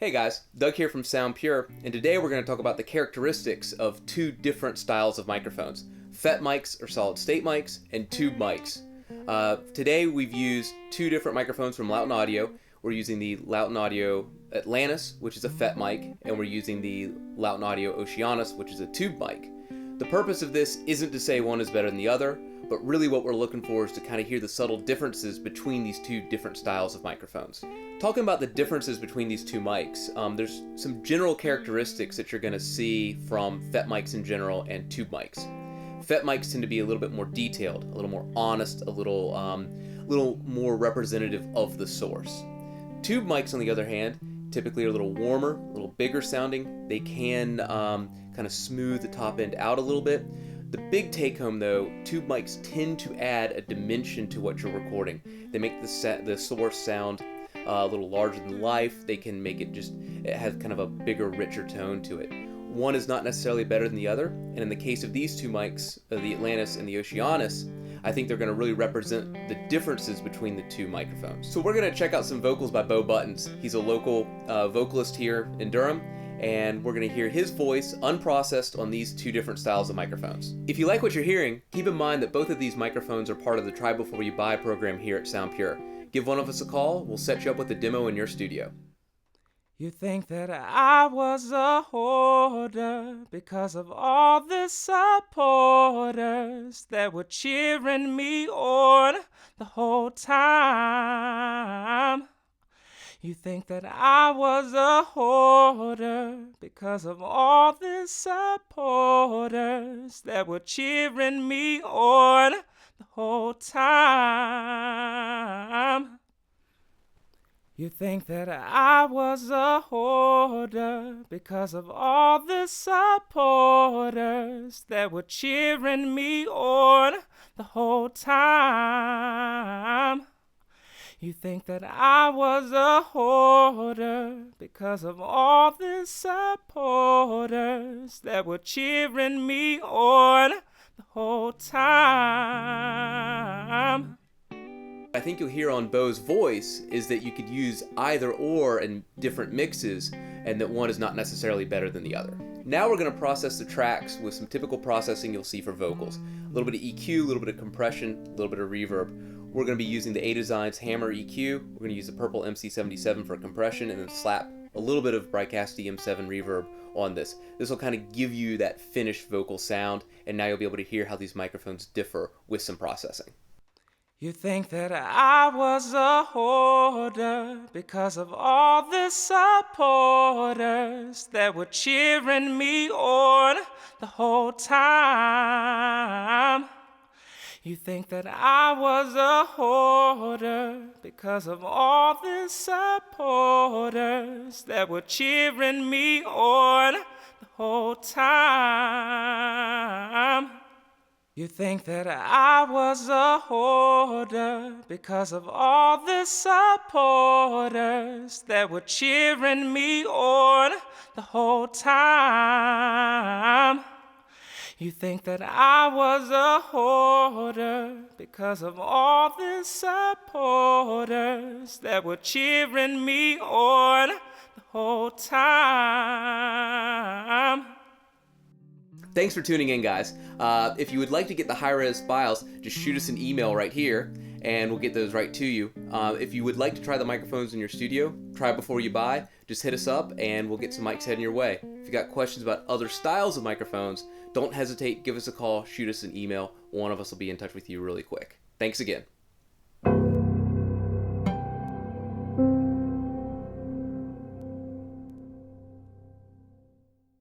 Hey guys, Doug here from Sound Pure, and today we're going to talk about the characteristics of two different styles of microphones. FET mics or solid state mics, and tube mics. Today we've used two different microphones from Lauten Audio. We're using the Lauten Audio Atlantis, which is a FET mic, and we're using the Lauten Audio Oceanus, which is a tube mic. The purpose of this isn't to say one is better than the other, but really what we're looking for is to kind of hear the subtle differences between these two different styles of microphones. Talking about the differences between these two mics, there's some general characteristics that you're going to see from FET mics in general and tube mics. FET mics tend to be a little bit more detailed, a little more honest, a little more representative of the source. Tube mics, on the other hand, typically are a little warmer, a little bigger sounding. They can kind of smooth the top end out a little bit. The big take home though, tube mics tend to add a dimension to what you're recording. They make the source sound a little larger than life. They can make it has kind of a bigger, richer tone to it. One is not necessarily better than the other, and in the case of these two mics, the Atlantis and the Oceanus, I think they're going to really represent the differences between the two microphones. So we're going to check out some vocals by Bo Buttons. He's a local vocalist here in Durham, and we're going to hear his voice unprocessed on these two different styles of microphones. If you like what you're hearing, keep in mind that both of these microphones are part of the Try Before You Buy program here at Sound Pure. Give one of us a call, we'll set you up with a demo in your studio. You think that I was a hoarder because of all the supporters that were cheering me on the whole time. You think that I was a hoarder because of all the supporters that were cheering me on the whole time. You think that I was a hoarder because of all the supporters that were cheering me on the whole time. You think that I was a hoarder because of all the supporters that were cheering me on the whole time. I think you'll hear on Bo's voice is that you could use either or in different mixes, and that one is not necessarily better than the other. Now we're going to process the tracks with some typical processing you'll see for vocals. A little bit of EQ, a little bit of compression, a little bit of reverb. We're going to be using the A-Design's Hammer EQ. We're going to use the purple MC77 for compression, and then slap a little bit of Bricasti M7 reverb on this. This will kind of give you that finished vocal sound, and now you'll be able to hear how these microphones differ with some processing. You think that I was a hoarder because of all the supporters that were cheering me on the whole time. You think that I was a hoarder because of all the supporters that were cheering me on the whole time. You think that I was a hoarder because of all the supporters that were cheering me on the whole time. You think that I was a hoarder because of all the supporters that were cheering me on the whole time. Thanks for tuning in, guys. If you would like to get the high-res files, just shoot us an email right here, and we'll get those right to you. If you would like to try the microphones in your studio, try before you buy, just hit us up, and we'll get some mics heading your way. If you got questions about other styles of microphones, don't hesitate, give us a call, shoot us an email. One of us will be in touch with you really quick. Thanks again.